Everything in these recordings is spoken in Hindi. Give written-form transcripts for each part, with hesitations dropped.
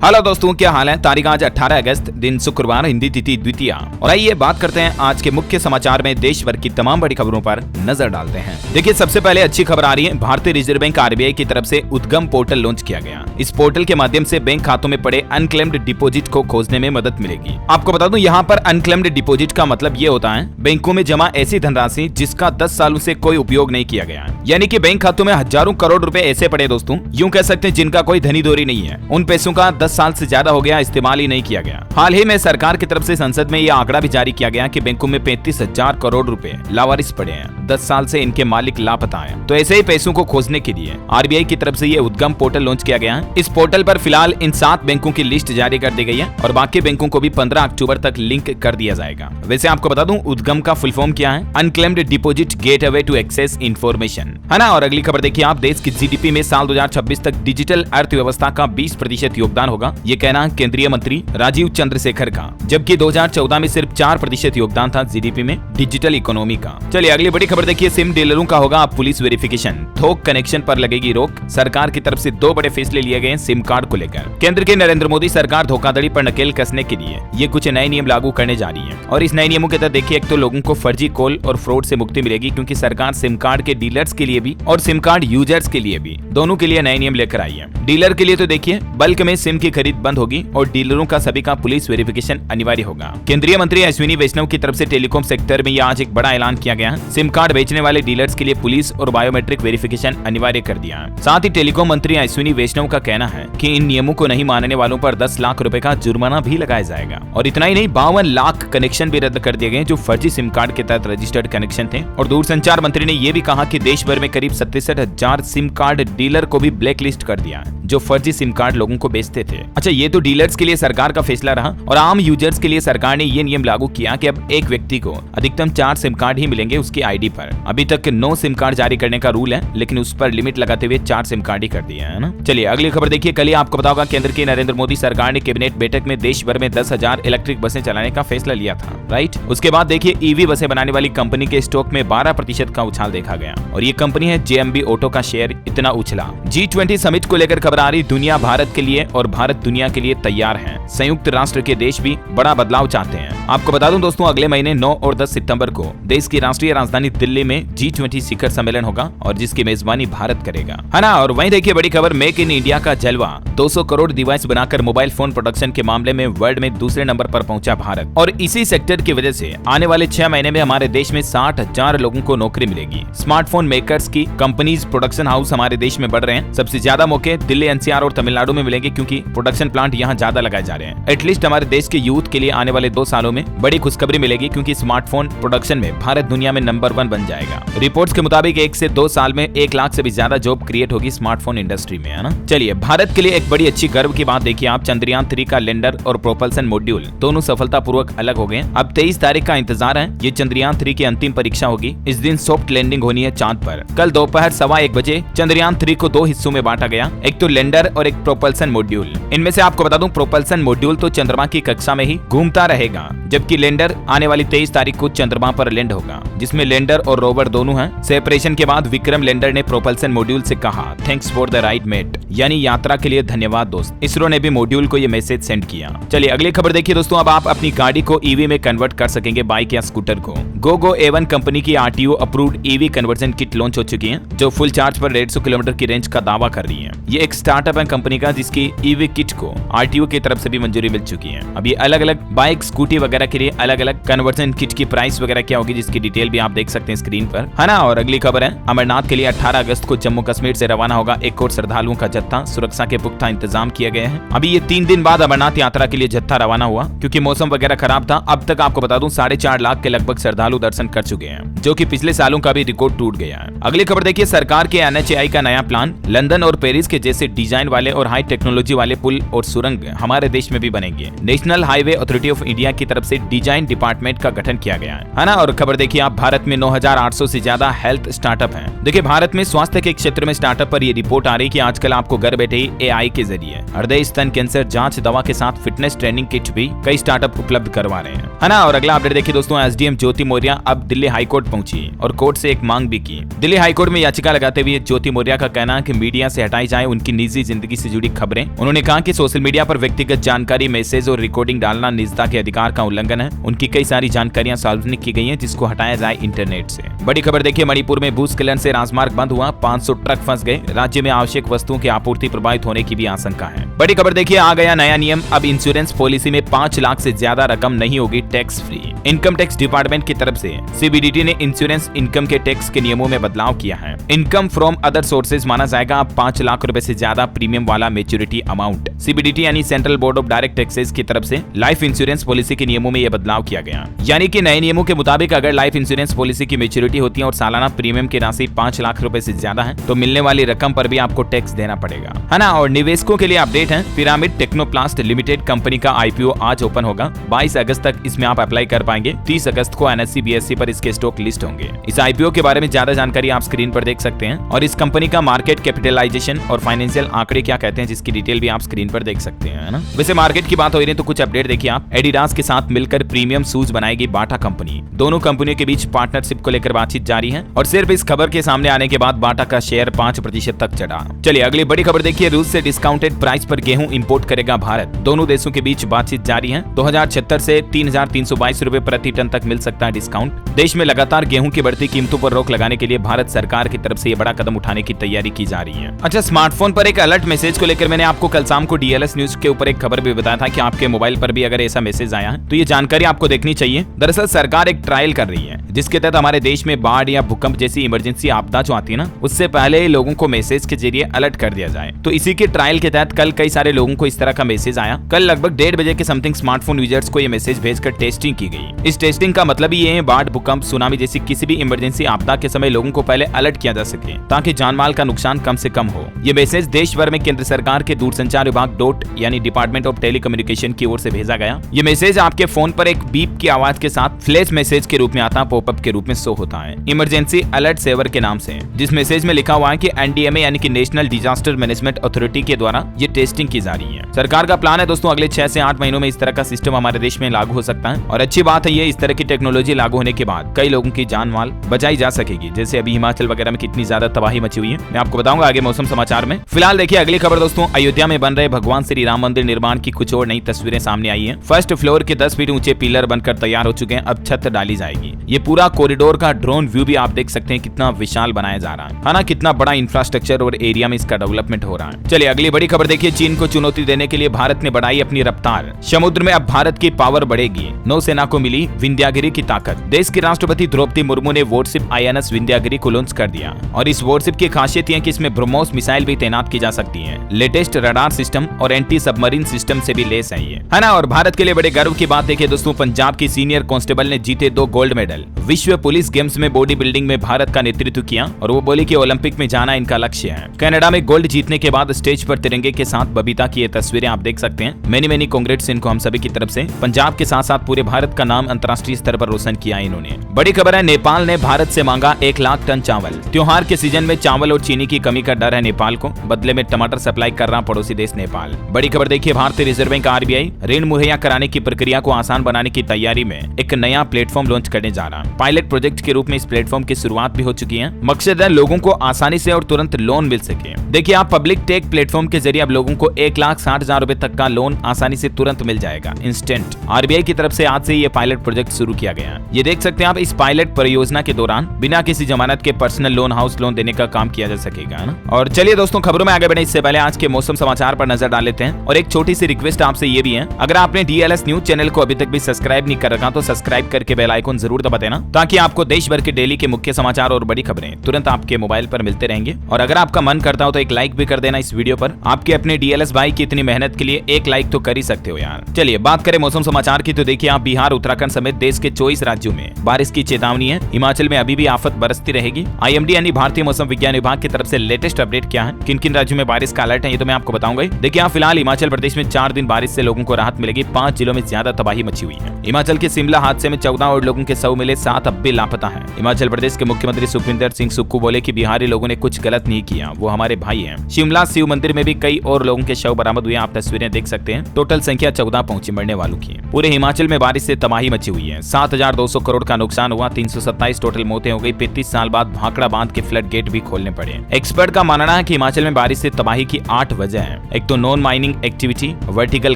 हेलो दोस्तों, क्या हाल है। तारीख आज 18 अगस्त, दिन शुक्रवार, हिंदी तिथि द्वितीया। और आइए बात करते हैं आज के मुख्य समाचार में देश भर की तमाम बड़ी खबरों पर नजर डालते हैं। देखिए, सबसे पहले अच्छी खबर आ रही है। भारतीय रिजर्व बैंक आरबीआई की तरफ से उद्गम पोर्टल लॉन्च किया गया। इस पोर्टल के माध्यम से बैंक खातों में पड़े अनक्लेम्ड डिपोजिट को खोजने में मदद मिलेगी। आपको बता दूं, यहाँ पर अनक्लेम्ड डिपोजिट का मतलब ये होता है बैंकों में जमा ऐसी धनराशि जिसका 10 सालों से कोई उपयोग नहीं किया गया, यानी कि बैंक खातों में हजारों करोड़ रुपए ऐसे पड़े दोस्तों, यूं कह सकते हैं जिनका कोई धनी दोरी नहीं है। उन पैसों का 10 साल से ज्यादा हो गया, इस्तेमाल ही नहीं किया गया। हाल ही में सरकार की तरफ से संसद में यह आंकड़ा भी जारी किया गया कि बैंकों में 35,000 करोड़ रुपए लावारिस पड़े हैं, 10 साल से इनके मालिक लापता हैं। तो ऐसे ही पैसों को खोजने के लिए आरबीआई की तरफ से ये उद्गम पोर्टल लॉन्च किया गया है। इस पोर्टल पर फिलहाल इन 7 बैंकों की लिस्ट जारी कर दी गई है और बाकी बैंकों को भी 15 अक्टूबर तक लिंक कर दिया जाएगा। वैसे आपको बता दूं, उद्गम का फुल फॉर्म क्या है? Unclaimed deposit gateway to access information, है ना। और अगली खबर देखिए आप, देश की जीडीपी में साल 2026 तक डिजिटल अर्थव्यवस्था का 20% योगदान होगा। ये कहना केंद्रीय मंत्री राजीव चंद्रशेखर का, जबकि 2014 में सिर्फ 4% योगदान था जीडीपी में डिजिटल इकोनॉमी का। चलिए अगली बड़ी खबर देखिए, सिम डीलरों का होगा अब पुलिस वेरिफिकेशन, थोक कनेक्शन पर लगेगी रोक। सरकार की तरफ से 2 बड़े फैसले लिए गए सिम कार्ड को लेकर। केंद्र के नरेंद्र मोदी सरकार धोखाधड़ी पर नकेल कसने के लिए ये कुछ नए नियम लागू करने जा रही है। और इस नए नियमों के तहत देखिए, एक तो लोगों को फर्जी कॉल और फ्रॉड से मुक्ति मिलेगी, क्योंकि सरकार सिम कार्ड के डीलर्स के लिए भी और सिम कार्ड यूजर्स के लिए भी, दोनों के लिए नए नियम लेकर आई है। डीलर के लिए तो देखिए बल्क में सिम की खरीद बंद होगी और डीलरों का सभी का पुलिस वेरिफिकेशन अनिवार्य होगा। केंद्रीय मंत्री अश्विनी वैष्णव की तरफ से टेलीकॉम सेक्टर में यह आज एक बड़ा ऐलान किया गया है। सिम कार्ड बेचने वाले डीलर्स के लिए पुलिस और बायोमेट्रिक वेरिफिकेशन अनिवार्य कर दिया है। साथ ही टेलीकॉम मंत्री अश्विनी वैष्णव का कहना है कि इन नियमों को नहीं मानने वालों पर 10 लाख रुपए का जुर्माना भी लगाया जाएगा। और इतना ही नहीं, 52 लाख कनेक्शन भी रद्द कर दिए गए जो फर्जी सिम कार्ड के तहत रजिस्टर्ड कनेक्शन थे। और दूरसंचार मंत्री ने यह भी कहा कि देश भर में करीब 67,000 सिम कार्ड डीलर को भी ब्लैक लिस्ट कर दिया है, जो फर्जी सिम कार्ड लोगों को बेचते थे। अच्छा, ये तो डीलर्स के लिए सरकार का फैसला रहा। और आम यूजर्स के लिए सरकार ने ये नियम लागू किया कि अब एक व्यक्ति को अधिकतम 4 सिम कार्ड ही मिलेंगे उसकी आईडी पर। अभी तक 9 सिम कार्ड जारी करने का रूल है, लेकिन उस पर लिमिट लगाते हुए 4 सिम कार्ड ही कर दिया है ना। चलिए अगली खबर देखिए, कल ही आपको पता होगा केंद्र की नरेंद्र मोदी सरकार ने कैबिनेट बैठक में देश भर में 10,000 इलेक्ट्रिक बसें चलाने का फैसला लिया था, राइट। उसके बाद देखिए ईवी बसें बनाने वाली कंपनी के स्टॉक में 12% का उछाल देखा गया और ये कंपनी है जेएमबी ऑटो का शेयर इतना उछला। G20 समिट को लेकर खबर आ रही, दुनिया भारत के लिए और भारत दुनिया के लिए तैयार है। संयुक्त राष्ट्र के देश भी बड़ा बदलाव चाहते हैं। आपको बता दूं दोस्तों, अगले महीने 9 और 10 सितंबर को देश की राष्ट्रीय राजधानी दिल्ली में G20 शिखर सम्मेलन होगा और जिसकी मेजबानी भारत करेगा, है ना। और वहीं देखिए बड़ी खबर, मेक इन इंडिया का जलवा, 200 करोड़ डिवाइस बनाकर मोबाइल फोन प्रोडक्शन के मामले में वर्ल्ड में दूसरे नंबर पर पहुंचा भारत। और इसी सेक्टर की वजह से आने वाले 6 महीने में हमारे देश में 60,000 लोगों को नौकरी मिलेगी। स्मार्टफोन मेकर्स की कंपनीज, प्रोडक्शन हाउस हमारे देश में बढ़ रहे हैं। सबसे ज्यादा मौके दिल्ली, एनसीआर और तमिलनाडु में मिलेंगे, क्योंकि प्रोडक्शन प्लांट यहाँ ज्यादा लगाए जा रहे हैं। एटलीस्ट हमारे देश के यूथ के लिए आने वाले 2 सालों में बड़ी खुशखबरी मिलेगी, क्योंकि स्मार्टफोन प्रोडक्शन में भारत दुनिया में नंबर 1 बन जाएगा। रिपोर्ट्स के मुताबिक 1 से 2 साल में 1 लाख से भी ज्यादा जॉब क्रिएट होगी स्मार्टफोन इंडस्ट्री में, है ना। चलिए भारत के लिए एक बड़ी अच्छी गर्व की बात देखिए आप, चंद्रयान 3 का लैंडर और प्रोपल्सन मॉड्यूल दोनों सफलतापूर्वक अलग हो गए। अब 23 तारीख का इंतजार है। ये चंद्रयान 3 की अंतिम परीक्षा होगी। इस दिन सॉफ्ट लैंडिंग होनी है चांद पर। कल दोपहर 1:15 बजे चंद्रयान 3 को 2 हिस्सों में बांटा गया, एक तो लैंडर और एक प्रोपल्सन मॉड्यूल। इनमें से आपको बता दूं, प्रोपल्सन मॉड्यूल तो चंद्रमा की कक्षा में ही घूमता रहेगा, जबकि लैंडर आने वाली 23 तारीख को चंद्रमा पर लैंड होगा, जिसमें लैंडर और रोवर दोनों हैं। सेपरेशन के बाद विक्रम लैंडर ने प्रोपल्सन मॉड्यूल से कहा, thanks for the ride mate, यानी यात्रा के लिए धन्यवाद दोस्त। इसरो ने भी मॉड्यूल को ये मैसेज सेंड किया। चलिए अगली खबर देखिए दोस्तों, अब आप अपनी गाड़ी को ईवी में कन्वर्ट कर सकेंगे, बाइक या स्कूटर को। गोगो A1 कंपनी की RTO approved EV conversion kit launch हो चुकी है, जो फुल चार्ज पर 150 किलोमीटर की रेंज का दावा कर रही है। ये एक स्टार्टअप है कंपनी का, जिसकी ईवी किट को RTO की तरफ से भी मंजूरी मिल चुकी है। अब ये अलग अलग बाइक, स्कूटी वगैरह के लिए अलग अलग कन्वर्जन किट की प्राइस वगैरह क्या होगी, जिसकी डिटेल भी आप देख सकते हैं स्क्रीन पर, है ना। और अगली खबर है, अमरनाथ के लिए 18 अगस्त को जम्मू कश्मीर से रवाना होगा एक और श्रद्धालुओं का जत्था। सुरक्षा के पुख्ता इंतजाम किए गए हैं। अभी ये 3 दिन बाद अमरनाथ यात्रा के लिए जत्था रवाना हुआ, क्योंकि मौसम वगैरह खराब था। अब तक आपको बता दूं 4.5 लाख के लगभग श्रद्धालु दर्शन कर चुके हैं, जो कि पिछले सालों का भी रिकॉर्ड टूट गया है। अगली खबर देखिए, सरकार के NHAI का नया प्लान, लंदन और पेरिस के जैसे डिजाइन वाले और हाई टेक्नोलॉजी वाले पुल और सुरंग हमारे देश में भी बनेंगे। National highway authority of India की तरफ से से डिजाइन डिपार्टमेंट का गठन किया गया है ना। और खबर देखिए आप, भारत में 9,800 से ज्यादा हेल्थ स्टार्टअप हैं। देखिए भारत में स्वास्थ्य के क्षेत्र में स्टार्टअप पर ये रिपोर्ट आ रही कि आजकल आपको घर बैठे ही एआई के जरिए हृदय स्तन कैंसर जांच दवा के साथ फिटनेस ट्रेनिंग किट भी कई स्टार्टअप उपलब्ध करवा रहे हैं, है ना। और अगला अपडेट देखिए दोस्तों, एसडीएम ज्योति मौर्य अब दिल्ली हाईकोर्ट पहुंची और कोर्ट से एक मांग भी की। दिल्ली हाईकोर्ट में याचिका लगाते हुए ज्योति मौर्य का कहना है कि मीडिया से हटाई जाए उनकी निजी जिंदगी से जुड़ी खबरें। उन्होंने कहा कि सोशल मीडिया पर व्यक्तिगत जानकारी, मैसेज और रिकॉर्डिंग डालना निजता के अधिकार का उल्लंघन है। उनकी कई सारी जानकारियां सार्वजनिक की गई हैं, जिसको हटाया जाए इंटरनेट से। बड़ी खबर देखिए, मणिपुर में भूस्खलन से राजमार्ग बंद हुआ, 500 ट्रक फंस गए। राज्य में आवश्यक वस्तुओं की आपूर्ति प्रभावित होने की भी आशंका है। बड़ी खबर देखिए, आ गया नया नियम, अब इंश्योरेंस पॉलिसी में 5 लाख से ज्यादा रकम नहीं होगी tax free. Income tax department की तरफ से सीबीडीटी ने इंश्योरेंस इनकम के टैक्स के नियमों में बदलाव किया है। इनकम फ्रॉम अदर सोर्सेज माना जाएगा अब 5 लाख रुपए से ज्यादा प्रीमियम वाला मैच्योरिटी अमाउंट। सीबीडीटी यानी central board of direct taxes की तरफ से लाइफ इंश्योरेंस पॉलिसी के नियमों में यह बदलाव किया गया। यानी कि नए नियमों के मुताबिक अगर लाइफ इंश्योरेंस पॉलिसी की मैच्योरिटी होती है और सालाना प्रीमियम की राशि 5 लाख रुपए से ज्यादा है तो मिलने वाली रकम पर भी आपको टैक्स देना पड़ेगा, है ना। और निवेशकों के लिए अपडेट है, पिरामिड टेक्नोप्लास्ट लिमिटेड कंपनी का आईपीओ आज ओपन होगा। 22 अगस्त तक इसमें आप अप्लाई कर पाएंगे। 30 अगस्त को एनएससी बीएससी पर इसके स्टॉक लिस्ट होंगे। इस आईपीओ के बारे में ज्यादा जानकारी आप स्क्रीन पर देख सकते हैं और इस कंपनी का मार्केट कैपिटलाइजेशन और फाइनेंशियल आंकड़े क्या कहते हैं जिसकी डिटेल भी आप स्क्रीन पर देख सकते हैं, है ना। वैसे मार्केट की बात हो रही है तो कुछ अपडेट देखिए आप, एडिडास के साथ मिलकर प्रीमियम शूज बनाएगी बाटा कंपनी। दोनों कंपनियों के बीच पार्टनरशिप को लेकर बातचीत जारी है और सिर्फ इस खबर के सामने आने के बाद बाटा का शेयर 5% तक चढ़ा। चलिए अगली बड़ी खबर देखिए, रूस से डिस्काउंटेड प्राइस पर गेहूं इंपोर्ट करेगा भारत। दोनों देशों के बीच बातचीत जारी है। 2076 से 3,322 रुपए प्रति टन तक मिल सकता है डिस्काउंट। देश में लगातार गेहूं की बढ़ती कीमतों पर रोक लगाने के लिए भारत सरकार की तरफ से ये बड़ा कदम उठाने की तैयारी की जा रही है। अच्छा, स्मार्टफोन पर एक अलर्ट मैसेज को लेकर मैंने आपको कल शाम को डीएलएस न्यूज के ऊपर एक खबर भी बताया था कि आपके मोबाइल पर भी अगर ऐसा मैसेज आया है तो ये जानकारी आपको देखनी चाहिए। दरअसल सरकार एक ट्रायल कर रही है जिसके तहत हमारे देश में बाढ़ या भूकंप जैसी इमरजेंसी आपदा जो आती है ना, उससे पहले लोगों को मैसेज के जरिए अलर्ट कर दिया जाए। तो इसी के ट्रायल के तहत कल कई सारे लोगों को इस तरह का मैसेज आया। कल लगभग 1:30 बजे के समथिंग स्मार्टफोन यूजर्स को ये मैसेज भेजकर टेस्टिंग की गई। इस टेस्टिंग का मतलब ये है बाढ़, भूकंप, सुनामी जैसी किसी भी इमरजेंसी आपदा के समय लोगों को पहले अलर्ट किया जा सके ताकि जानमाल का नुकसान कम से कम हो। ये मैसेज देश भर में केंद्र सरकार के दूरसंचार विभाग यानी डिपार्टमेंट ऑफ टेलीकम्युनिकेशन की ओर से भेजा गया। ये मैसेज आपके फोन पर एक बीप की आवाज के साथ फ्लैश मैसेज के रूप में आता, पॉपअप के रूप में शो होता है, इमरजेंसी अलर्ट सेवर के नाम से। जिस मैसेज में लिखा हुआ है कि एनडीएमए यानी कि नेशनल डिजास्टर मैनेजमेंट अथॉरिटी के द्वारा ये टेस्टिंग की जा रही है। सरकार का प्लान है दोस्तों अगले 6 से 8 महीनों में इस तरह का सिस्टम हमारे देश में लागू हो सकता है। और अच्छी बात है ये, इस तरह की टेक्नोलॉजी लागू होने के बाद कई लोगों की जान माल बचाई जा सकेगी। जैसे अभी हिमाचल वगैरह में कितनी ज्यादा तबाही मची हुई है, मैं आपको बताऊंगा आगे मौसम समाचार में। फिलहाल देखिए अगली खबर दोस्तों, अयोध्या में बन रहे भगवान श्री राम मंदिर निर्माण की कुछ और नई तस्वीरें सामने आई है। फर्स्ट फ्लोर के 10 फीट ऊंचे पिलर बनकर तैयार हो चुके हैं, अब छत डाली जाएगी। ये पूरा कॉरिडोर का ड्रोन व्यू भी आप देख सकते हैं कितना विशाल बनाया जा रहा है ना, कितना बड़ा इंफ्रास्ट्रक्चर और एरिया में इसका डेवलपमेंट हो रहा है। चलिए अगली बड़ी खबर देखिए, चीन को चुनौती देने के लिए भारत ने बढ़ाई अपनी रफ्तार। समुद्र में अब भारत की पावर बढ़ेगी, नौसेना को मिली विंध्यागिरी की ताकत। देश की राष्ट्रपति द्रौपदी मुर्मू ने वॉरशिप आईएनएस विंध्यागिरी को लॉन्च कर दिया और इस वॉरशिप की खासियत है कि इसमें ब्रह्मोस मिसाइल भी तैनात की जा सकती है। लेटेस्ट रडार सिस्टम और एंटी सबमरीन सिस्टम से भी लेस है ये, है ना। और भारत के लिए बड़े गर्व की बात देखिए दोस्तों, पंजाब की सीनियर कांस्टेबल ने जीते 2 गोल्ड मेडल। विश्व पुलिस गेम्स में बॉडी बिल्डिंग में भारत का नेतृत्व किया और वो बोली कि ओलंपिक में जाना इनका लक्ष्य है। कनाडा में गोल्ड जीतने के बाद स्टेज पर तिरंगे के साथ बबीता की ये तस्वीरें आप देख सकते हैं। मेनी कांग्रेट्स इनको हम सभी की तरफ से। पंजाब के साथ साथ पूरे भारत का नाम अंतर्राष्ट्रीय स्तर पर रोशन किया इन्होंने। बड़ी खबर है, नेपाल ने भारत से मांगा 1 लाख टन चावल। त्योहार के सीजन में चावल और चीनी की कमी का डर है नेपाल को, बदले में टमाटर सप्लाई कर रहा पड़ोसी देश नेपाल। बड़ी खबर देखिए, भारतीय रिजर्व बैंक आरबीआई ऋण मुहैया कराने की प्रक्रिया को आसान बनाने की तैयारी में एक नया प्लेटफॉर्म लॉन्च करने जा रहा है। पायलट प्रोजेक्ट के रूप में इस प्लेटफॉर्म की शुरुआत भी हो चुकी है। मकसद है लोगों को आसानी से और तुरंत लोन मिल सके। देखिए आप पब्लिक टेक प्लेटफॉर्म के जरिए अब लोगों को 1,60,000 रुपए तक का लोन आसानी से तुरंत मिल जाएगा, इंस्टेंट। आरबीआई की तरफ से आज से ये पायलट प्रोजेक्ट शुरू किया गया है। ये देख सकते हैं आप, इस पायलट परियोजना के दौरान बिना किसी जमानत के पर्सनल लोन, हाउस लोन देने का काम किया जा सकेगा ना। और चलिए दोस्तों खबरों में आगे बढ़े इससे पहले आज के मौसम समाचार पर नजर डाल लेते हैं। और एक छोटी सी रिक्वेस्ट आपसे ये भी है, अगर आपने डीएलएस न्यूज चैनल को अभी तक भी सब्सक्राइब नहीं कर रखा तो सब्सक्राइब करके बेल आइकन जरूर दबा देना, ताकि आपको देश भर के डेली के मुख्य समाचार और बड़ी खबरें तुरंत आपके मोबाइल पर मिलते रहेंगे। और अगर आपका मन करता हो तो एक लाइक भी कर देना इस वीडियो पर। आपके अपने डीएलएस भाई की इतनी मेहनत के लिए एक लाइक तो कर ही सकते हो यार। चलिए बात करें मौसम समाचार की, तो देखिए आप बिहार, उत्तराखंड समेत देश के 24 राज्यों में बारिश की चेतावनी है। हिमाचल में अभी भी आफत बरसती रहेगी। IMD यानी भारतीय मौसम विज्ञान विभाग की तरफ से लेटेस्ट अपडेट क्या है, किन किन राज्यों में बारिश का अलर्ट है, ये तो मैं आपको बताऊंगा। देखिए आप फिलहाल हिमाचल प्रदेश में 4 दिन बारिश से लोगों को राहत मिलेगी। 5 जिलों में ज्यादा तबाही मची हुई है। हिमाचल के शिमला हादसे में 14 और लोगों के शव मिले, 7 अब भी लापता हैं। हिमाचल प्रदेश के मुख्यमंत्री सुखविंदर सिंह सुक्खू बोले कि बिहारी लोगों ने कुछ गलत नहीं किया, वो हमारे भाई हैं। शिमला शिव मंदिर में भी कई और लोगों के शव बरामद हुए, आप तस्वीरें देख सकते हैं। टोटल संख्या 14 पहुंची मरने वालों की। पूरे हिमाचल में बारिश से तबाही मची हुई है। 7,200 करोड़ का नुकसान हुआ, 327 टोटल मौतें हो गई। 35 साल बाद भाखड़ा बांध के फ्लड गेट भी खोलने पड़े। एक्सपर्ट का मानना है कि हिमाचल में बारिश से तबाही की 8 वजह है। एक तो non mining activity, vertical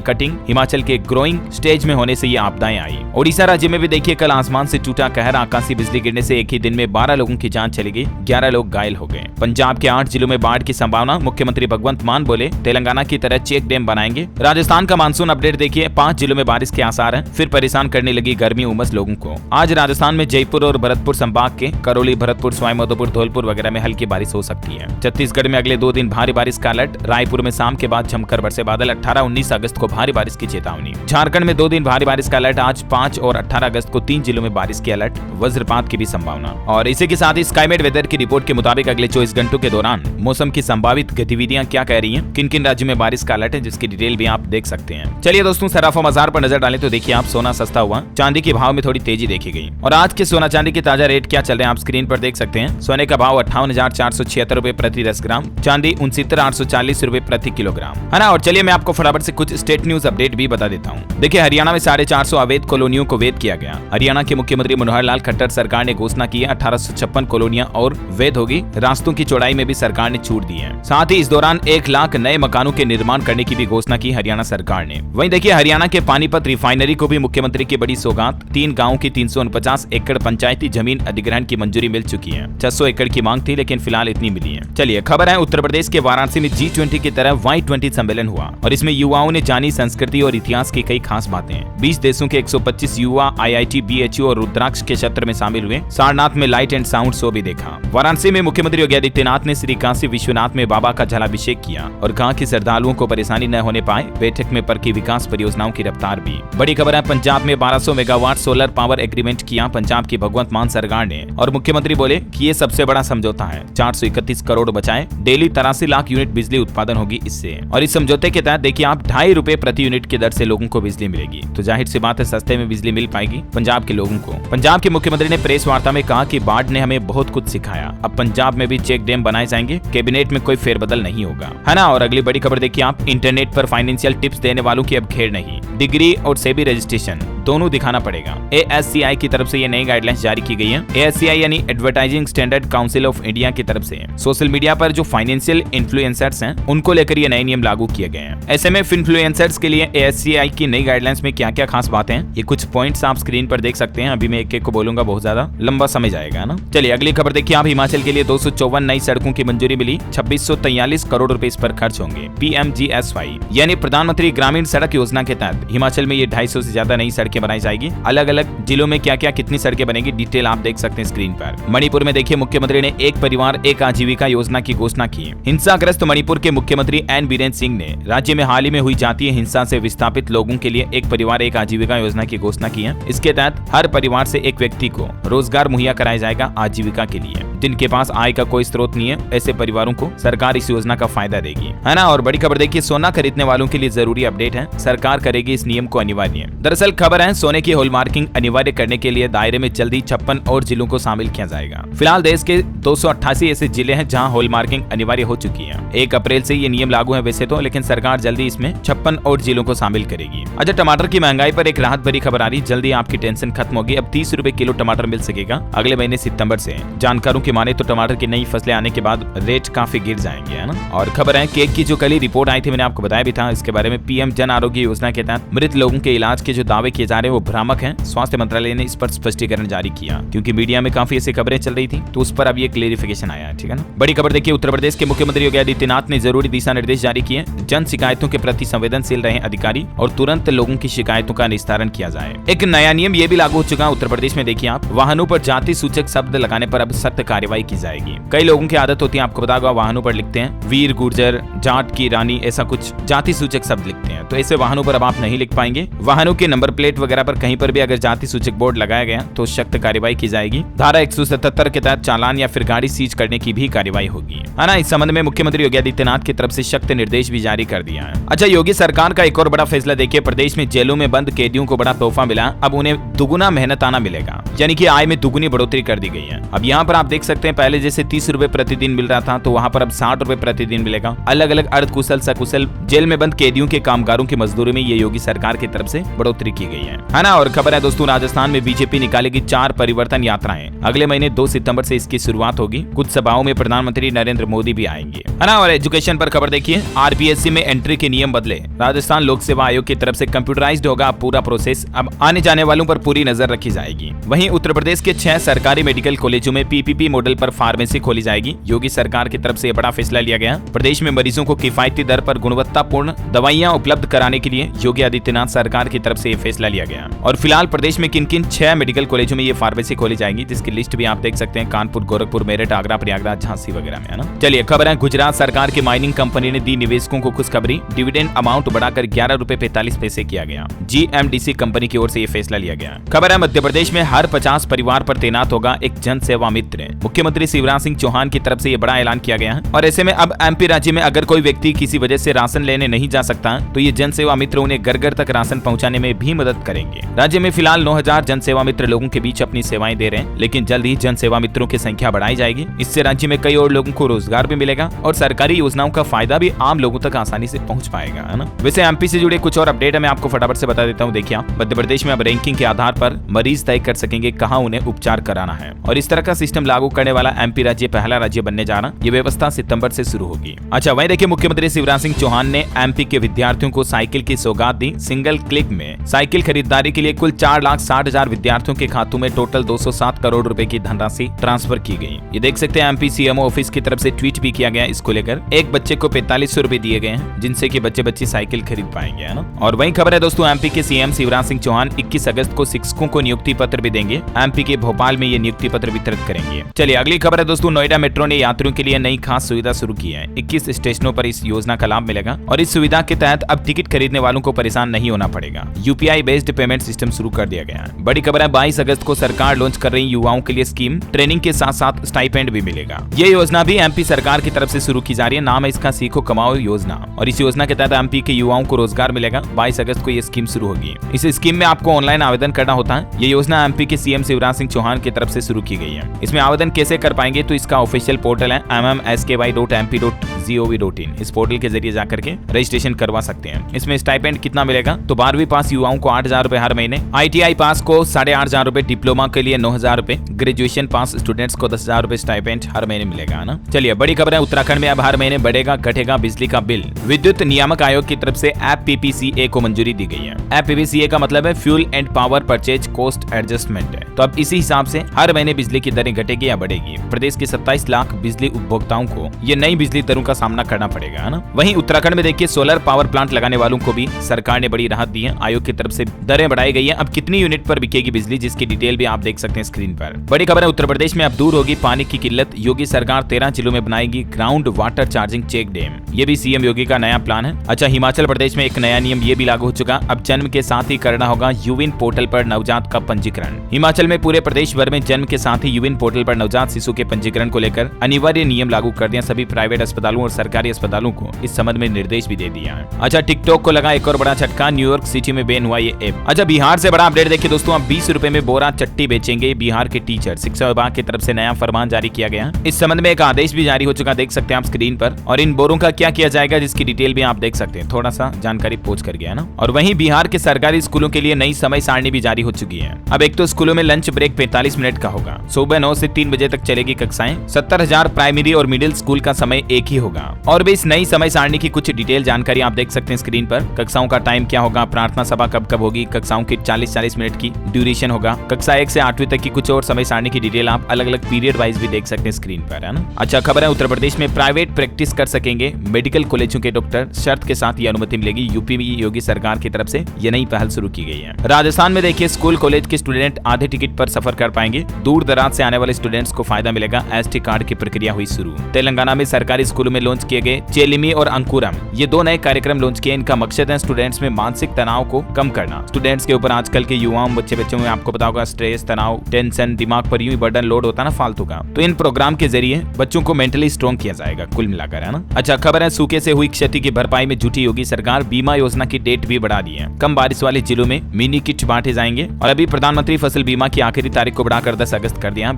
cutting, Himachal के ग्रोइंग स्टेज में होने से ये आपदाएं आई। ओडिशा राज्य में भी देखिए कल आसमान से टूटा कहर, आकाशीय बिजली गिरने से एक ही दिन में 12 लोगों की जान चली गई, 11 लोग घायल हो गए। पंजाब के 8 जिलों में बाढ़ की संभावना, मुख्यमंत्री भगवंत मान बोले तेलंगाना की तरह चेक डैम बनाएंगे। राजस्थान का मानसून अपडेट देखिए, 5 जिलों में बारिश के आसार हैं। फिर परेशान करने लगी गर्मी उमस लोगों को। आज राजस्थान में जयपुर और भरतपुर संभाग के करौली, भरतपुर, सवाईमाधोपुर, धौलपुर वगैरह में हल्की बारिश हो सकती है। छत्तीसगढ़ में अगले 2 दिन भारी बारिश का अलर्ट। रायपुर में शाम के बाद जमकर बरसे बादल। 18-19 अगस्त को भारी बारिश की चेतावनी। झारखंड में 2 दिन भारी बारिश का अलर्ट। आज 5 और 18 अगस्त को 3 जिलों में बारिश की अलर्ट, वज्रपात की भी संभावना। और इसी के साथ ही स्काईमेट वेदर की रिपोर्ट के मुताबिक अगले 24 घंटों के दौरान मौसम की संभावित गतिविधियां क्या कह रही हैं, किन किन राज्यों में बारिश का अलर्ट है, जिसकी डिटेल भी आप देख सकते हैं। चलिए दोस्तों सराफा बाजार पर नजर डालें तो देखिए आप सोना सस्ता हुआ, चांदी के भाव में थोड़ी तेजी देखी गई। और आज के सोना चांदी के ताजा रेट क्या चल रहे हैं आप स्क्रीन पर देख सकते हैं। सोने का भाव 58,476 रुपए प्रति 10 ग्राम, चांदी 69,840 रुपए प्रति किलोग्राम, है ना। और चलिए मैं आपको फटाफट से कुछ स्टेट न्यूज अपडेट भी बता देता हूँ। देखिए हरियाणा में 450 अवैध कॉलोनियों को वैध किया गया। हरियाणा के मुख्यमंत्री मनोहर लाल खट्टर सरकार ने घोषणा की है 1856 कॉलोनियां और वैध होगी। रास्तों की चौड़ाई में भी सरकार ने छूट दी है। साथ ही इस दौरान 1 लाख नए मकानों के निर्माण करने की भी घोषणा की हरियाणा सरकार ने। वहीं देखिए हरियाणा के पानीपत रिफाइनरी को भी मुख्यमंत्री की बड़ी सौगात। 3 गाँव की 349 एकड़ पंचायती जमीन अधिग्रहण की मंजूरी मिल चुकी है। 600 एकड़ की मांग थी लेकिन फिलहाल इतनी मिली है। चलिए खबर है उत्तर प्रदेश के वाराणसी में G20 की तरह Y20 सम्मेलन हुआ और इसमें युवाओं ने जानी संस्कृति और इतिहास की कई खास बातें। 20 देशों के 125 युवा IIT, BHU और रुद्राक्ष के क्षेत्र में शामिल हुए। सारनाथ में लाइट एंड साउंड शो भी देखा। वाराणसी में मुख्यमंत्री योगी आदित्यनाथ ने श्री काशी विश्वनाथ में बाबा का जलाभिषेक किया और कहा कि श्रद्धालुओं को परेशानी न होने पाए। बैठक में परखी विकास परियोजनाओं की रफ्तार भी। बड़ी खबर है पंजाब में 1200 मेगावाट सोलर पावर एग्रीमेंट किया पंजाब की भगवंत मान सरकार ने और मुख्यमंत्री बोले कि ये सबसे बड़ा समझौता है। 431 करोड़ बचाए, डेली 83 लाख यूनिट बिजली उत्पादन होगी इससे। और इस समझौते के तहत देखिए आप 2.5 रुपए प्रति यूनिट की दर से लोगों को बिजली मिलेगी। तो जाहिर सी बात है सस्ते में बिजली मिल पाएगी पंजाब के लोगों को। पंजाब के मुख्यमंत्री ने प्रेस वार्ता में कहा कि बाढ़ ने हमें बहुत कुछ सिखाया। अब पंजाब में भी चेक डैम बनाए जाएंगे, कैबिनेट में कोई फेरबदल नहीं होगा, है ना। और अगली बड़ी खबर देखिए आप, इंटरनेट पर फाइनेंशियल टिप्स देने वालों की अब खेर नहीं। डिग्री और सेबी रजिस्ट्रेशन दोनों दिखाना पड़ेगा। ASCI की तरफ से ये नई गाइडलाइंस जारी की गई है। ASCI यानी advertising standard council of India की तरफ से सोशल मीडिया पर जो फाइनेंशियल इन्फ्लुएंसर्स हैं उनको लेकर ये नए नियम लागू किए गए हैं। ऐसे में इन्फ्लुएंसर्स के लिए ASCI की नई गाइडलाइंस में क्या क्या खास बातें हैं, ये कुछ पॉइंट्स आप स्क्रीन पर देख सकते हैं। अभी मैं एक एक को बोलूंगा, बहुत ज्यादा लंबा समय जाएगा ना। चलिए अगली खबर देखिए आप, हिमाचल के लिए 254 नई सड़कों की मंजूरी मिली। 2643 करोड़ रुपए इस पर खर्च होंगे। PMGSY यानी प्रधानमंत्री ग्रामीण सड़क योजना के तहत हिमाचल में ये 250 से ज्यादा नई सड़कें बनाई जाएगी। अलग अलग जिलों में क्या क्या कितनी सड़कें बनेगी डिटेल आप देख सकते हैं स्क्रीन पर। मणिपुर में देखिए मुख्यमंत्री ने एक परिवार एक आजीविका योजना की घोषणा की। हिंसाग्रस्त मणिपुर के मुख्यमंत्री एन बीरेन सिंह ने राज्य में हाल ही में हुई जातीय हिंसा से विस्थापित लोगों के लिए एक परिवार एक आजीविका योजना की घोषणा की है। इसके तहत हर परिवार से एक व्यक्ति को रोजगार मुहैया कराया जाएगा आजीविका के लिए। जिनके पास आय का कोई स्रोत नहीं है ऐसे परिवारों को सरकार इस योजना का फायदा देगी, है ना। और बड़ी खबर देखिए, सोना खरीदने वालों के लिए जरूरी अपडेट है, सरकार करेगी इस नियम को अनिवार्य। दरअसल खबर है सोने की हॉलमार्किंग अनिवार्य करने के लिए दायरे में जल्दी 56 और जिलों को शामिल किया जाएगा। फिलहाल देश के 288 ऐसे जिले हैं जहां हॉलमार्किंग अनिवार्य हो चुकी है। 1 अप्रैल से ये नियम लागू है वैसे तो, लेकिन सरकार जल्दी इसमें 56 और जिलों को शामिल करेगी। अच्छा, टमाटर की महंगाई पर एक राहत भरी खबर आ रही, जल्दी आपकी टेंशन खत्म होगी। अब 30 रुपए किलो टमाटर मिल सकेगा अगले महीने सितंबर से। जानकारों की माने तो टमाटर की नई फसलें आने के बाद रेट काफी गिर जाएंगे, है ना। और खबर है केक की जो कल ही रिपोर्ट आई थी, मैंने आपको बताया भी था इसके बारे में। PM जन आरोग्य योजना के तहत मृत लोगों के इलाज के जो दावे किए जा रहे हैं वो भ्रामक हैं। स्वास्थ्य मंत्रालय ने इस पर स्पष्टीकरण जारी किया क्योंकि मीडिया में काफी ऐसी खबरें चल रही थी, तो उस पर अब ये क्लेरिफिकेशन आया है, ठीक है ना। बड़ी खबर देखिए, उत्तर प्रदेश के मुख्यमंत्री योगी आदित्यनाथ ने जरूरी दिशा निर्देश जारी किए। जन शिकायतों के प्रति संवेदनशील रहे अधिकारी और तुरंत लोगों की शिकायतों का निस्तारण किया जाए। एक नया नियम ये भी लागू हो चुका है उत्तर प्रदेश में। देखिए आप, वाहनों पर जाति सूचक शब्द लगाने पर अब सख्त कार्रवाई की जाएगी। कई लोगों की आदत होती है, आपको पता होगा, वाहनों पर लिखते हैं वीर, गुर्जर, जाट की रानी, ऐसा कुछ जाति सूचक शब्द लिखते हैं। तो ऐसे वाहनों पर अब आप नहीं लिख पाएंगे। वाहनों के नंबर प्लेट वगैरह पर कहीं पर भी अगर जाति सूचक बोर्ड लगाया गया तो सख्त कार्रवाई की जाएगी। धारा 177 के तहत चालान या फिर गाड़ी सीज करने की भी कार्रवाई होगी, है ना। इस संबंध में मुख्यमंत्री योगी आदित्यनाथ की तरफ से सख्त निर्देश भी जारी कर दिया है। अच्छा, योगी सरकार का एक और बड़ा फैसला देखिए, प्रदेश में जेलों में बंद कैदियों को बड़ा तोहफा मिला। अब उन्हें दुगुना मेहनताना मिलेगा, यानी कि आय में दुगुनी बढ़ोतरी कर दी गई है। अब यहाँ पर आप देख सकते हैं, पहले जैसे 30 रुपए प्रतिदिन मिल रहा था, तो वहाँ पर अब 60 रुपए प्रतिदिन मिलेगा। अलग अलग अर्धकुशल, सकुशल जेल में बंद कैदियों के कामगारों की मजदूरी में ये योगी सरकार की तरफ से बढ़ोतरी की गई है ना। और खबर है दोस्तों, राजस्थान में बीजेपी निकालेगी 4 परिवर्तन यात्राएं। अगले महीने 2 सितंबर से इसकी शुरुआत होगी। कुछ सभाओं में प्रधानमंत्री नरेंद्र मोदी भी आएंगे, है ना। और एजुकेशन पर खबर देखिए, आरपीएससी में एंट्री के नियम बदले। राजस्थान लोक सेवा आयोग की तरफ से कंप्यूटराइज्ड होगा पूरा प्रोसेस। अब आने जाने वालों पर पूरी नजर रखी जाएगी। वहीं उत्तर प्रदेश के 6 सरकारी मेडिकल कॉलेजों में पीपीपी मॉडल पर फार्मेसी खोली जाएगी। योगी सरकार की तरफ से बड़ा फैसला लिया गया। प्रदेश में मरीजों को किफायती दर पर गुणवत्तापूर्ण दवाइयां उपलब्ध कराने के लिए योगी आदित्यनाथ सरकार की तरफ से ये फैसला लिया गया। और फिलहाल प्रदेश में किन किन 6 मेडिकल कॉलेजों में ये फार्मेसी खोली जाएगी, जिसकी लिस्ट भी आप देख सकते हैं, कानपुर, गोरखपुर, मेरठ, आगरा, प्रयागराज, झांसी वगैरह में, है ना। चलिए खबर है, गुजरात सरकार की माइनिंग कंपनी ने दी निवेशकों को खुशखबरी। डिविडेंड अमाउंट बढ़ाकर 11 रुपए 45 पैसे किया गया। जीएमडीसी कंपनी की ओर से ये फैसला लिया गया। खबर है, मध्य प्रदेश में हर 50 परिवार पर तैनात होगा एक जन सेवा मित्र। मुख्यमंत्री शिवराज सिंह चौहान की तरफ से ये बड़ा ऐलान किया गया है। और ऐसे में अब एमपी राज्य में अगर कोई व्यक्ति किसी वजह से राशन लेने नहीं जा सकता, तो ये जन सेवा मित्र उन्हें घर घर तक राशन पहुंचाने में भी मदद करेंगे। राज्य में फिलहाल 9000 जन सेवा मित्र लोगों के बीच अपनी सेवाएं दे रहे हैं, लेकिन जल्द ही जन सेवा मित्रों की संख्या बढ़ाई जाएगी। इससे राज्य में कई और लोगों को रोजगार भी मिलेगा और सरकारी योजनाओं का फायदा भी आम लोगों तक आसानी से पहुंच पाएगा, है ना। वैसे एमपी से जुड़े कुछ और अपडेट है, मैं आपको फटाफट से बता देता हूँ। देखिए, मध्य प्रदेश में अब रैंकिंग के आधार पर मरीज तय कर सकेंगे कहां उन्हें उपचार कराना है, और इस तरह का सिस्टम लागू करने वाला एमपी राज्य पहला राज्य बनने जा रहा। ये व्यवस्था सितंबर से शुरू होगी। अच्छा, वहीं देखिए, मुख्यमंत्री शिवराज सिंह चौहान ने एमपी के विद्यार्थियों को साइकिल की सौगात दी। सिंगल क्लिक में साइकिल खरीदारी के लिए कुल 4,60,000 विद्यार्थियों के खातों में टोटल 207 करोड़ रुपए की धनराशि ट्रांसफर की गई। ये देख सकते हैं, एमपी सीएमओ ऑफिस की तरफ से ट्वीट भी किया गया इसको लेकर। एक बच्चे को 4500 रुपए दिए गए हैं, जिनसे कि बच्चे बच्ची साइकिल खरीद पाएंगे, है ना। और वहीं खबर है दोस्तों, एमपी के सीएम शिवराज सिंह चौहान 21 अगस्त को शिक्षकों को नियुक्ति पत्र भी देंगे। एमपी के भोपाल में ये नियुक्ति पत्र वितरित करेंगे। चलिए अगली खबर है दोस्तों, नोएडा मेट्रो ने यात्रियों के लिए नई खास सुविधा शुरू की है। 21 स्टेशनों पर इस योजना का लाभ मिलेगा और इस सुविधा के तहत अब टिकट खरीदने वालों को परेशान नहीं होना पड़ेगा। यूपीआई बेस्ड पेमेंट सिस्टम शुरू कर दिया गया है। बड़ी खबर है, 22 अगस्त को सरकार लॉन्च कर रही युवाओं के लिए स्कीम। ट्रेनिंग के साथ साथ स्टाइपेंड भी मिलेगा। ये योजना भी एमपी सरकार की तरफ से शुरू की जा रही है। नाम है इसका सीखो कमाओ योजना, और इस योजना के तहत एमपी के युवाओं को रोजगार मिलेगा। 22 अगस्त को ये स्कीम शुरू होगी। इस स्कीम में आपको ऑनलाइन आवेदन करना होता है। ये योजना एमपी के सीएम शिवराज सिंह चौहान की तरफ से शुरू की गई है। इसमें आवेदन कैसे कर पाएंगे, तो इसका ऑफिशियल पोर्टल है mmsky.mp.gov.in। इस पोर्टल के जरिए जाकर के रजिस्ट्रेशन करवा सकते हैं। इसमें स्टाइपेंड कितना मिलेगा, तो 12वीं पास युवाओं को 8,000 रुपए हर महीने, ITI पास को 8,500 रुपए, डिप्लोमा के लिए 9,000 रुपए, ग्रेजुएशन पास स्टूडेंट्स को 10,000 रुपए स्टाइपेंड हर महीने मिलेगा ना। चलिए बड़ी खबर है, उत्तराखंड में अब हर महीने बढ़ेगा घटेगा बिजली का बिल। विद्युत नियामक आयोग की तरफ से ऐप PPCA को मंजूरी दी गई है। ऐप PPCA का मतलब है fuel and power purchase cost adjustment है। तो अब इसी हिसाब से हर महीने बिजली की दरें घटेगी या बढ़ेगी। प्रदेश के 27 लाख बिजली उपभोक्ताओं को ये नई बिजली दरों का सामना करना पड़ेगा, है ना। वहीं उत्तराखंड में देखिए, सोलर पावर प्लांट लगाने वालों को भी सरकार ने बड़ी राहत दी है। आयोग की तरफ से दरें बढ़ाई गई है। अब कितनी यूनिट पर बिकेगी बिजली, जिसकी डिटेल भी आप देख सकते हैं स्क्रीन पर। बड़ी खबर है, उत्तर प्रदेश में अब दूर होगी पानी की किल्लत। योगी सरकार 13 जिलों में बनाएगी ground water charging check dam. ये भी सीएम योगी का नया प्लान है। अच्छा, हिमाचल प्रदेश में एक नया नियम ये भी लागू हो चुका। अब जन्म के साथ ही करना होगा यूविन पोर्टल पर नवजात का पंजीकरण। हिमाचल में पूरे प्रदेश भर में जन्म के साथ ही यूविन पोर्टल पर नवजात शिशु के पंजीकरण को लेकर अनिवार्य नियम लागू कर दिया। सभी प्राइवेट अस्पतालों और सरकारी अस्पतालों को इस संबंध में निर्देश भी दे दिया है। अच्छा, टिकटॉक को लगा एक और बड़ा झटका। न्यूयॉर्क सिटी में बैन हुआ ये ऐप। अच्छा, बिहार से बड़ा अपडेट देखिए दोस्तों, अब 20 रुपए में बोरा चट्टी बेचेंगे बिहार के टीचर। शिक्षा विभाग की तरफ से नया फरमान जारी किया गया। इस संबंध में एक आदेश भी जारी हो चुका, देख सकते हैं आप स्क्रीन पर। और इन बोरों का क्या किया जाएगा, जिसकी डिटेल भी आप देख सकते हैं। थोड़ा सा जानकारी पहुंच कर गया ना। और वहीं बिहार के सरकारी स्कूलों के लिए नई समय सारणी भी जारी हो चुकी है। अब एक तो स्कूलों में लंच ब्रेक 45 मिनट का होगा। सुबह 9 से 3 बजे तक चलेगी कक्षाएं। 70,000 प्राइमरी और मिडिल स्कूल का समय एक ही होगा। और भी इस नई समय सारणी की कुछ डिटेल जानकारी आप देख सकते हैं स्क्रीन पर। कक्षाओं का टाइम क्या होगा, प्रार्थना सभा कब कब होगी, कक्षाओं की 40-40 मिनट की ड्यूरेशन होगा। कक्षा 1 से 8वीं तक की कुछ और समय सारणी की डिटेल आप अलग अलग पीरियड वाइज भी देख सकते हैं स्क्रीन पर, है ना। अच्छा, खबर है, उत्तर प्रदेश में प्राइवेट प्रैक्टिस कर सकेंगे मेडिकल कॉलेजों के डॉक्टर। शर्त के साथ ये अनुमति मिलेगी। यूपी में योगी सरकार की तरफ से ये नई पहल शुरू की गई है। राजस्थान में देखिए, स्कूल कॉलेज के स्टूडेंट आधे टिकट पर सफर कर पाएंगे। दूर दराज से आने वाले स्टूडेंट्स स्टूडेंट्स को फायदा मिलेगा। एसटी कार्ड की प्रक्रिया हुई शुरू। तेलंगाना में सरकारी स्कूलों में लॉन्च किए गए चेलिमी और अंकुरम, ये 2 नए कार्यक्रम लॉन्च किए। इनका मकसद है स्टूडेंट्स में मानसिक तनाव को कम करना। स्टूडेंट्स के ऊपर आजकल के युवाओं बच्चों में आपको पता होगा स्ट्रेस, तनाव, टेंशन, दिमाग पर यूं ही बर्डन लोड होता ना फालतू का, तो इन प्रोग्राम के जरिए बच्चों को मेंटली स्ट्रॉन्ग किया जाएगा कुल मिलाकर, है ना। अच्छा खबर है, सूखे से हुई क्षति की भरपाई में जुटी योगी सरकार। बीमा योजना की डेट भी बढ़ा दी है। कम बारिश वाले जिलों में मिनी किट बांटे जाएंगे। और अभी प्रधानमंत्री फसल बीमा की आखिरी तारीख को बढ़ाकर 10 अगस्त कर दिया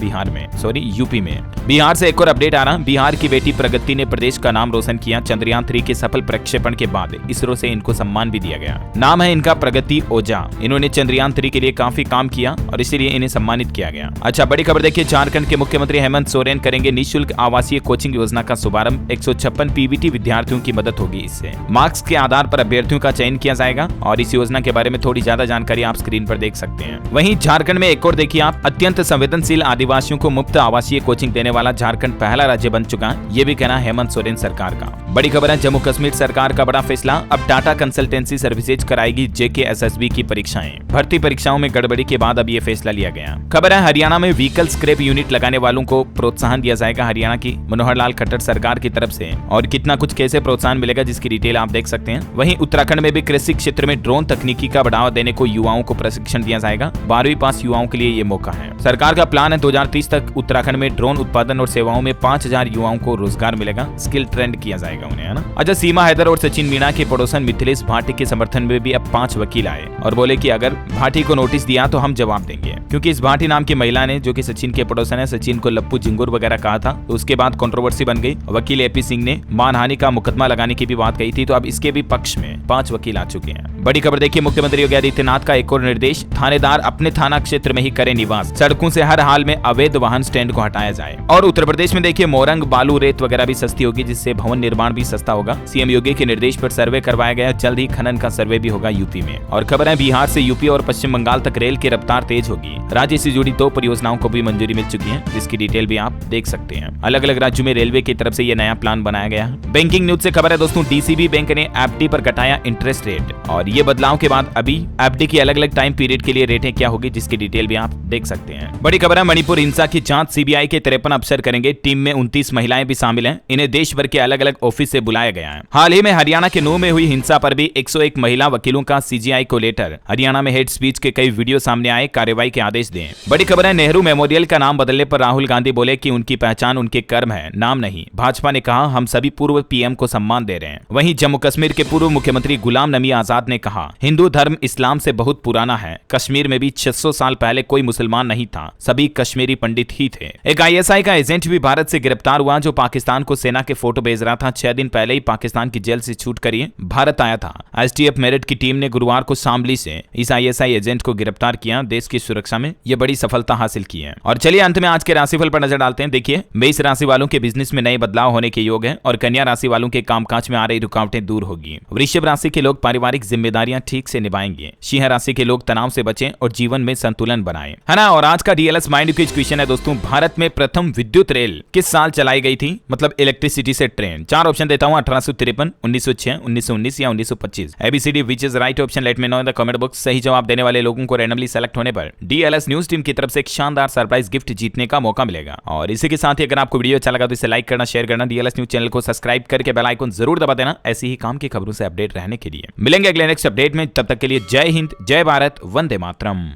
यूपी में। बिहार से एक और अपडेट आ रहा। बिहार की बेटी प्रगति ने प्रदेश का नाम रोशन किया। चंद्रयान 3 के सफल प्रक्षेपण के बाद इसरो से इनको सम्मान भी दिया गया। नाम है इनका प्रगति ओझा। इन्होंने चंद्रयान 3 के लिए काफी काम किया और इसीलिए इन्हें सम्मानित किया गया। अच्छा बड़ी खबर देखिए, झारखंड के मुख्यमंत्री हेमंत सोरेन करेंगे निःशुल्क आवासीय कोचिंग योजना का शुभारंभ। 156 पीवीटी विद्यार्थियों की मदद होगी। इससे मार्क्स के आधार पर अभ्यर्थियों का चयन किया जाएगा और इस योजना के बारे में थोड़ी ज्यादा जानकारी आप स्क्रीन पर देख सकते हैं। वहीं झारखंड में एक और देखिए आप, अत्यंत संवेदनशील आदिवासियों को मुफ्त आवासीय कोचिंग देने वाला झारखंड पहला राज्य बन चुका है। ये भी कहना हेमंत सोरेन सरकार का। बड़ी खबर है, जम्मू कश्मीर सरकार का बड़ा फैसला। अब टाटा कंसल्टेंसी सर्विसेज कराएगी जेकेएसएसबी की परीक्षाएं। भर्ती परीक्षाओं में गड़बड़ी के बाद अब ये फैसला लिया गया। खबर है, हरियाणा में व्हीकल स्क्रैप यूनिट लगाने वालों को प्रोत्साहन दिया जाएगा। हरियाणा की मनोहर लाल खट्टर सरकार की तरफ से, और कितना कुछ कैसे प्रोत्साहन मिलेगा जिसकी डिटेल आप देख सकते हैं। वहीं उत्तराखंड में भी कृषि क्षेत्र में ड्रोन तकनीकी का बढ़ावा देने को युवाओं को प्रशिक्षण दिया जाएगा। 12वीं पास युवाओं के लिए ये मौका है। सरकार का प्लान है 2030 तक उत्तराखंड में ड्रोन उत्पादन और सेवाओं में 5000 युवाओं को रोजगार मिलेगा। स्किल ट्रेंड किया जाएगा उन्हें, है ना। अच्छा, सीमा हैदर और सचिन मीणा के पड़ोसन मिथिलेश भाटी के समर्थन में भी अब 5 वकील आए और बोले कि अगर भाटी को नोटिस दिया तो हम जवाब देंगे। क्योंकि इस भाटी नाम की महिला ने, जो कि सचिन के पड़ोसन है, सचिन को लप्पू झिंगुर वगैरह कहा था, तो उसके बाद कंट्रोवर्सी बन गई। वकील एपी सिंह ने मानहानि का मुकदमा लगाने की भी बात कही थी, तो अब इसके भी पक्ष में 5 वकील आ चुके हैं। बड़ी खबर देखिए, मुख्यमंत्री योगी आदित्यनाथ का एक और निर्देश। थानेदार अपने थाना क्षेत्र में ही करें निवास। सड़कों से हर हाल में अवैध वाहन स्टैंड को हटाया जाए। और उत्तर प्रदेश में देखिए, मोरंग, बालू, रेत वगैरह भी सस्ती होगी, जिससे भवन निर्माण भी सस्ता होगा। सीएम योगी के निर्देश पर सर्वे करवाया गया। जल्द ही खनन का सर्वे भी होगा यूपी में। और खबर है, बिहार से यूपी और पश्चिम बंगाल तक रेल की रफ्तार तेज होगी। राज्य से जुड़ी 2 परियोजनाओं को भी मंजूरी मिल चुकी है, जिसकी डिटेल भी आप देख सकते हैं। अलग अलग राज्यों में रेलवे की तरफ से ये नया प्लान बनाया गया है। बैंकिंग न्यूज से खबर है दोस्तों, डीसीबी बैंक ने एफडी पर घटाया इंटरेस्ट रेट। और ये बदलाव के बाद अभी एफडी की अलग अलग टाइम पीरियड के लिए रेटें क्या होगी, जिसकी डिटेल भी आप देख सकते हैं। बड़ी खबर है, मणिपुर हिंसा की जांच सीबीआई के 53 अफसर करेंगे। टीम में 29 महिलाएं भी शामिल हैं। इन्हें देश भर के अलग अलग ऑफिस से बुलाया गया है। हाल ही में हरियाणा के नूह में हुई हिंसा पर भी 101 महिला वकीलों का सीजीआई को लेटर। हरियाणा में हेट स्पीच के कई वीडियो सामने आए, कार्रवाई के आदेश दें। बड़ी खबर है, नेहरू मेमोरियल का नाम बदलने पर राहुल गांधी बोले कि उनकी पहचान उनके कर्म है, नाम नहीं। भाजपा ने कहा, हम सभी पूर्व पीएम को सम्मान दे रहे हैं। वहीं जम्मू कश्मीर के पूर्व मुख्यमंत्री गुलाम नबी आजाद ने कहा, हिंदू धर्म इस्लाम से बहुत पुराना है। कश्मीर में भी 600 साल पहले कोई मुसलमान नहीं था, सभी कश्मीरी पंडित ही थे। एक आईएसआई का एजेंट भी भारत से गिरफ्तार हुआ, जो पाकिस्तान को सेना के फोटो भेज रहा था। 6 दिन पहले ही पाकिस्तान की जेल से छूट कर भारत आया था। एसटीएफ मेरठ की टीम ने गुरुवार को शामली से इस आईएसआई एजेंट को गिरफ्तार किया। देश की सुरक्षा में यह बड़ी सफलता हासिल की है। और चलिए अंत में आज के राशिफल पर नजर डालते हैं। देखिए, मेष राशि वालों के बिजनेस में नए बदलाव होने के योग है और कन्या राशि वालों के कामकाज में आ रही रुकावटें दूर होगी। वृषभ राशि के लोग पारिवारिक जिम्मेदारियां ठीक से निभाएंगे। सिंह राशि के लोग तनाव से बचें और जीवन में संतुलन बनाएं, है ना। और आज का डीएलएस माइंड क्विज क्वेश्चन है दोस्तों, भारत में प्रथम विद्युत रेल किस साल चलाई गई थी, मतलब इलेक्ट्रिसिटी से ट्रेन। 4 ऑप्शन देता हूं, 1853, 1906, 1919 या 1925। ABCD which is right option, let me know in the comment box. सही जवाब देने वाले लोगों को रैंडमली सेलेक्ट होने पर डीएलएस न्यूज टीम की तरफ से एक शानदार सरप्राइज गिफ्ट जीतने का मौका मिलेगा। और इसी के साथ ही अगर आपको वीडियो अच्छा लगा तो इसे लाइक करना, शेयर करना, डीएलएस न्यूज चैनल को सब्सक्राइब करके बेल आइकन जरूर दबा देना, ऐसी ही काम की खबरों से अपडेट रहने के लिए। मिलेंगे अगले नेक्स्ट अपडेट में, तब तक के लिए जय हिंद, जय भारत, वंदे मातरम।